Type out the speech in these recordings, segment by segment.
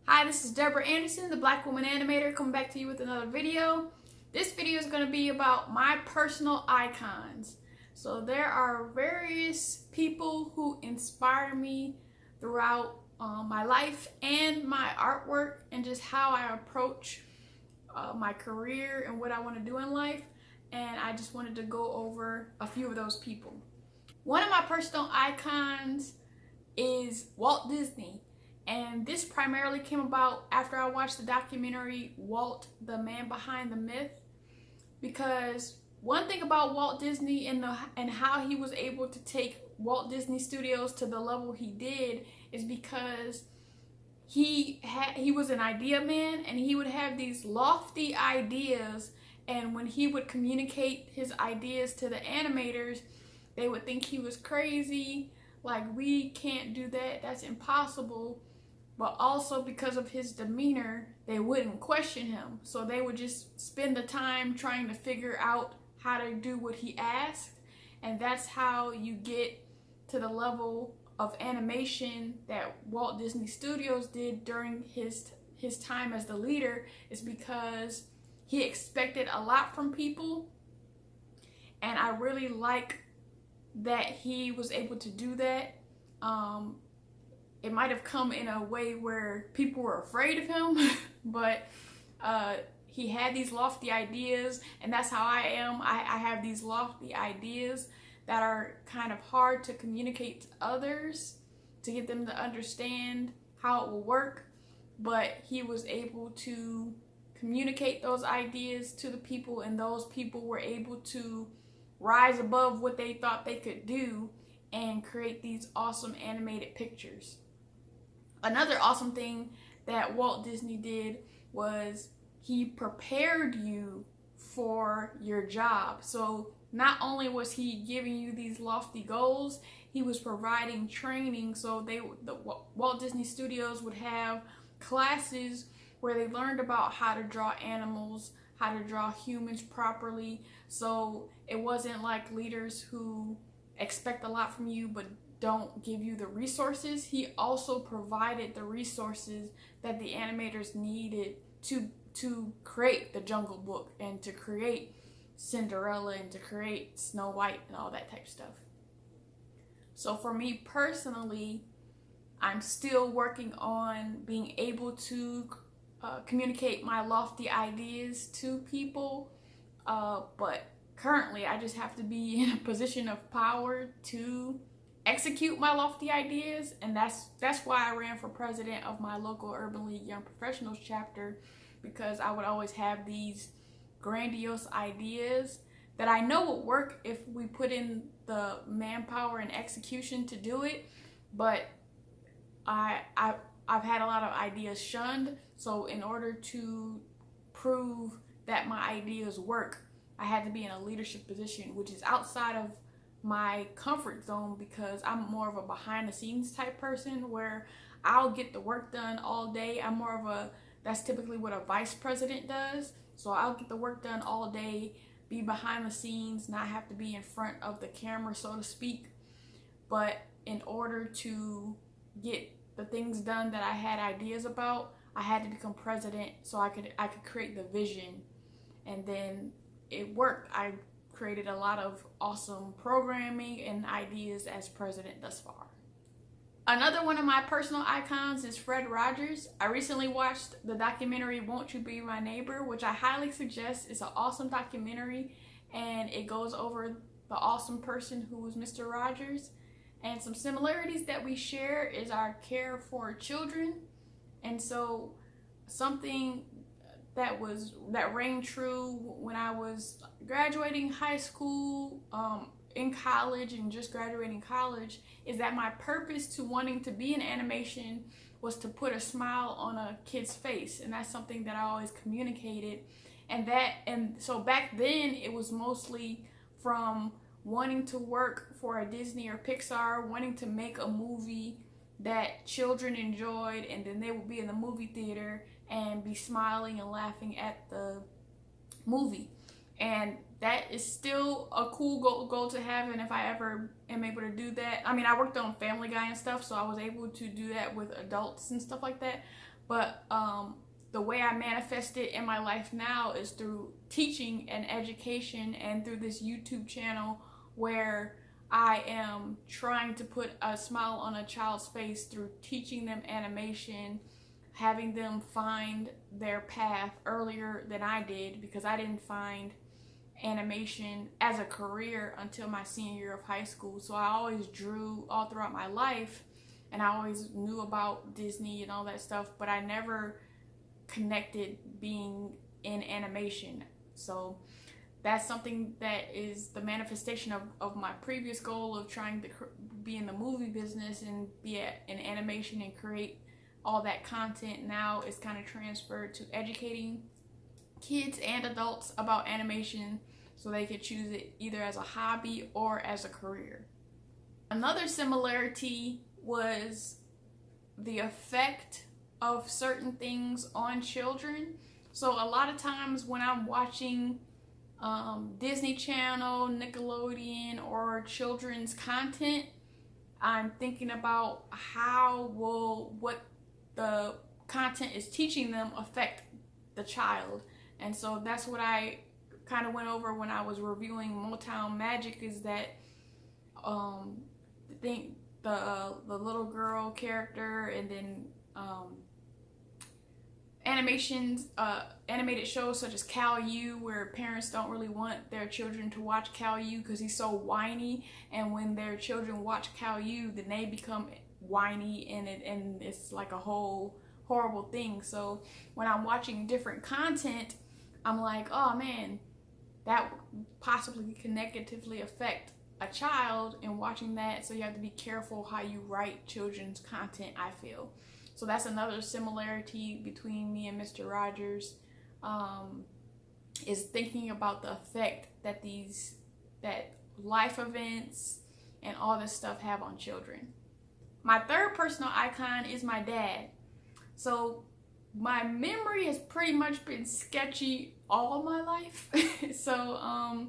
Hi, this is Deborah Anderson, the Black Woman Animator, coming back to you with another video. This video is going to be about my personal icons. So there are various people who inspire me throughout my life and my artwork and just how I approach my career and what I want to do in life. And I just wanted to go over a few of those people. One of my personal icons is Walt Disney. And this primarily came about after I watched the documentary Walt, the Man Behind the Myth. Because one thing about Walt Disney and how he was able to take Walt Disney Studios to the level he did is because he was an idea man, and he would have these lofty ideas, and when he would communicate his ideas to the animators, they would think he was crazy, like, we can't do that, that's impossible. But also because of his demeanor, they wouldn't question him. So they would just spend the time trying to figure out how to do what he asked. And that's how you get to the level of animation that Walt Disney Studios did during his time as the leader, is because he expected a lot from people. And I really like that he was able to do that. It might have come in a way where people were afraid of him, but he had these lofty ideas, and that's how I am. I have these lofty ideas that are kind of hard to communicate to others, to get them to understand how it will work, but he was able to communicate those ideas to the people, and those people were able to rise above what they thought they could do and create these awesome animated pictures. Another awesome thing that Walt Disney did was he prepared you for your job. So not only was he giving you these lofty goals, he was providing training. So the Walt Disney Studios would have classes where they learned about how to draw animals, how to draw humans properly. So it wasn't like leaders who expect a lot from you but don't give you the resources. He also provided the resources that the animators needed to create the Jungle Book and to create Cinderella and to create Snow White and all that type of stuff. So for me personally, I'm still working on being able to communicate my lofty ideas to people, but currently I just have to be in a position of power to execute my lofty ideas, and that's why I ran for president of my local Urban League Young Professionals chapter, because I would always have these grandiose ideas that I know would work if we put in the manpower and execution to do it, but I've had a lot of ideas shunned. So in order to prove that my ideas work, I had to be in a leadership position, which is outside of my comfort zone, because I'm more of a behind the scenes type person where I'll get the work done all day. I'm more of that's typically what a vice president does. So I'll get the work done all day, be behind the scenes, not have to be in front of the camera, so to speak. But in order to get the things done that I had ideas about, I had to become president so I could create the vision, and then it worked. I created a lot of awesome programming and ideas as president thus far. Another one of my personal icons is Fred Rogers. I recently watched the documentary Won't You Be My Neighbor, which I highly suggest. It's an awesome documentary, and it goes over the awesome person who was Mr. Rogers. And some similarities that we share is our care for children. And so something that rang true when I was graduating high school, in college, and just graduating college, is that my purpose to wanting to be in animation was to put a smile on a kid's face, and that's something that I always communicated. And so back then it was mostly from wanting to work for a Disney or Pixar, wanting to make a movie that children enjoyed, and then they would be in the movie theater and be smiling and laughing at the movie. And that is still a cool goal to have, and if I ever am able to do that, I mean, I worked on Family Guy and stuff, so I was able to do that with adults and stuff like that. But the way I manifest it in my life now is through teaching and education, and through this YouTube channel where I am trying to put a smile on a child's face through teaching them animation, having them find their path earlier than I did, because I didn't find animation as a career until my senior year of high school. So I always drew all throughout my life, and I always knew about Disney and all that stuff, but I never connected being in animation. So that's something that is the manifestation of my previous goal of trying to be in the movie business and be in animation and create all that content. Now it's kind of transferred to educating kids and adults about animation so they could choose it either as a hobby or as a career. Another similarity was the effect of certain things on children. So a lot of times when I'm watching Disney Channel, Nickelodeon, or children's content, I'm thinking about how will what the content is teaching them affect the child. And so that's what I kind of went over when I was reviewing Motown Magic, is that the little girl character, and then animated shows such as Cal-U, where parents don't really want their children to watch Cal-U because he's so whiny, and when their children watch Cal-U, then they become whiny, and it's like a whole horrible thing. So when I'm watching different content, I'm like, oh man, that possibly can negatively affect a child in watching that. So you have to be careful how you write children's content, I feel. So that's another similarity between me and Mr. Rogers, is thinking about the effect that that life events and all this stuff have on children. My third personal icon is my dad. So my memory has pretty much been sketchy all my life. So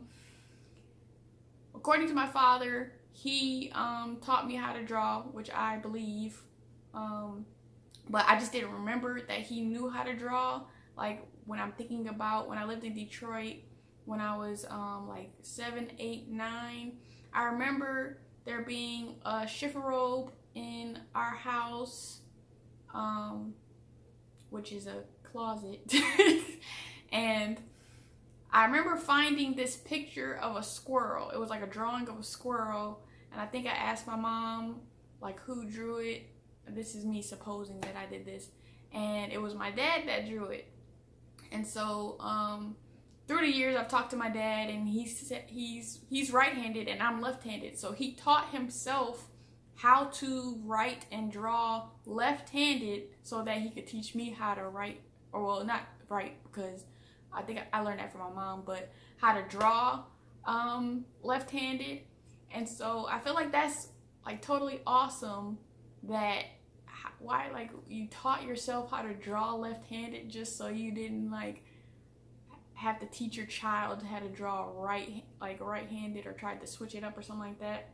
according to my father, he taught me how to draw, which I believe. But I just didn't remember that he knew how to draw. Like when I'm thinking about when I lived in Detroit, when I was like 7, 8, 9, I remember there being a chifforobe in our house, which is a closet. And I remember finding this picture of a squirrel. It was like a drawing of a squirrel. And I think I asked my mom, like, who drew it? This is me supposing that I did this, and it was my dad that drew it. And so through the years I've talked to my dad, and he's right-handed and I'm left-handed, so he taught himself how to write and draw left-handed so that he could teach me how to write, or well, not write, because I think I learned that from my mom, but how to draw left-handed. And so I feel like that's like totally awesome, that why like you taught yourself how to draw left-handed just so you didn't like have to teach your child how to draw right-handed, or try to switch it up or something like that.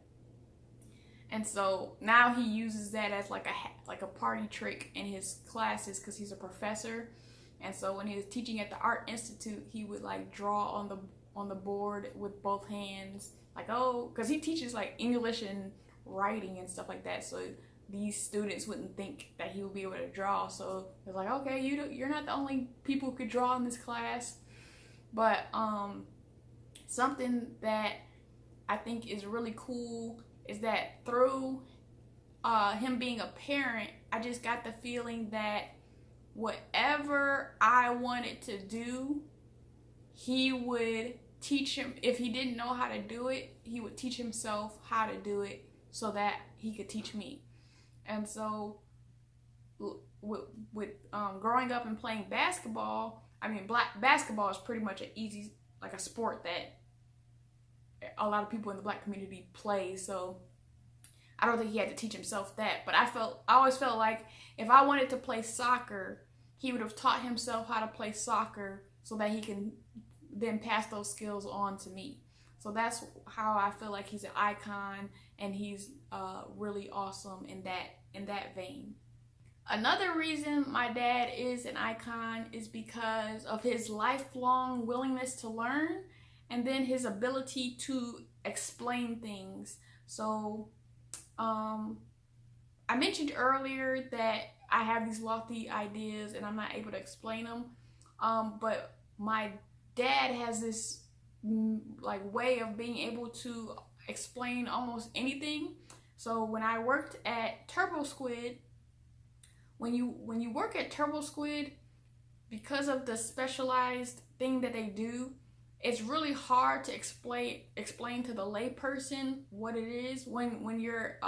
And so now he uses that as like a party trick in his classes, because he's a professor. And so when he was teaching at the Art Institute, he would like draw on the board with both hands, like, oh, because he teaches like English and writing and stuff like that, so these students wouldn't think that he would be able to draw. So it's like, okay, you're not the only people who could draw in this class. But something that I think is really cool is that through him being a parent, I just got the feeling that whatever I wanted to do, he would teach him. If he didn't know how to do it, he would teach himself how to do it so that he could teach me. And so with growing up and playing basketball, I mean, basketball is pretty much an easy, like a sport that a lot of people in the black community play. So I don't think he had to teach himself that. But I always felt like if I wanted to play soccer, he would have taught himself how to play soccer so that he can then pass those skills on to me. So that's how I feel like he's an icon, and he's really awesome in that vein. Another reason my dad is an icon is because of his lifelong willingness to learn and then his ability to explain things. So I mentioned earlier that I have these lofty ideas and I'm not able to explain them, but my dad has this like way of being able to explain almost anything. So when I worked at TurboSquid, when you work at TurboSquid, because of the specialized thing that they do, it's really hard to explain to the layperson what it is. When you're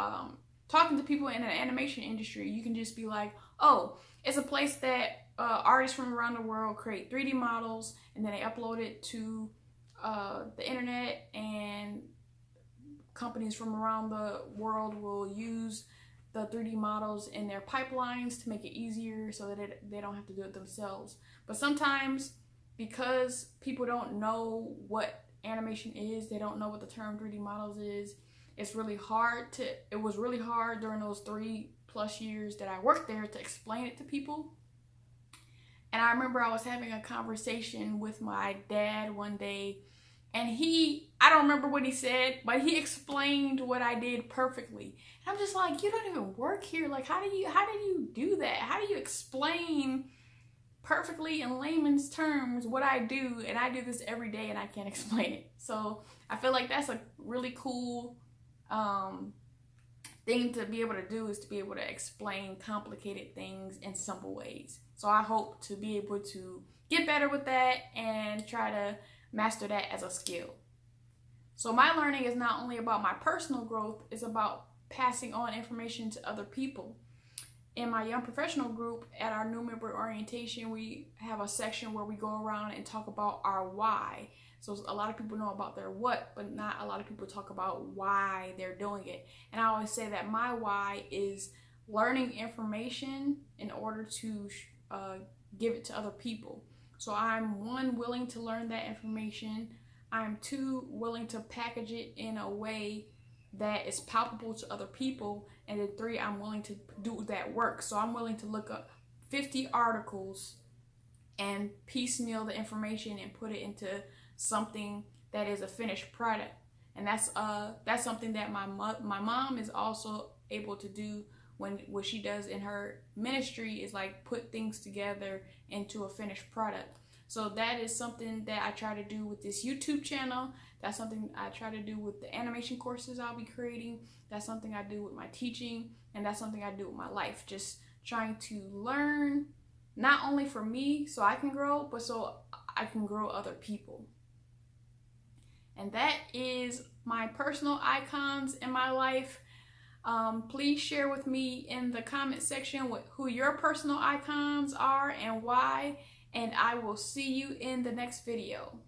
talking to people in the animation industry, you can just be like, oh, it's a place that artists from around the world create 3D models and then they upload it to the internet, and companies from around the world will use the 3D models in their pipelines to make it easier so that they don't have to do it themselves. But sometimes, because people don't know what animation is, they don't know what the term 3D models is, it was really hard during those 3+ years that I worked there to explain it to people. And I remember I was having a conversation with my dad one day, and I don't remember what he said, but he explained what I did perfectly. And I'm just like, you don't even work here. Like, how did you do that? How do you explain perfectly in layman's terms what I do? And I do this every day and I can't explain it. So I feel like that's a really cool thing to be able to do, is to be able to explain complicated things in simple ways. So I hope to be able to get better with that and try to master that as a skill. So my learning is not only about my personal growth, it's about passing on information to other people. In my young professional group, at our new member orientation, we have a section where we go around and talk about our why. So a lot of people know about their what, but not a lot of people talk about why they're doing it. And I always say that my why is learning information in order to give it to other people. So I'm 1, willing to learn that information. I'm 2, willing to package it in a way that is palpable to other people. And then 3, I'm willing to do that work. So I'm willing to look up 50 articles and piecemeal the information and put it into something that is a finished product. And that's something that my mom is also able to do. What she does in her ministry is like put things together into a finished product. So that is something that I try to do with this YouTube channel. That's something I try to do with the animation courses I'll be creating. That's something I do with my teaching, and that's something I do with my life. Just trying to learn, not only for me so I can grow, but so I can grow other people. And that is my personal icons in my life. Please share with me in the comment section who your personal icons are and why, and I will see you in the next video.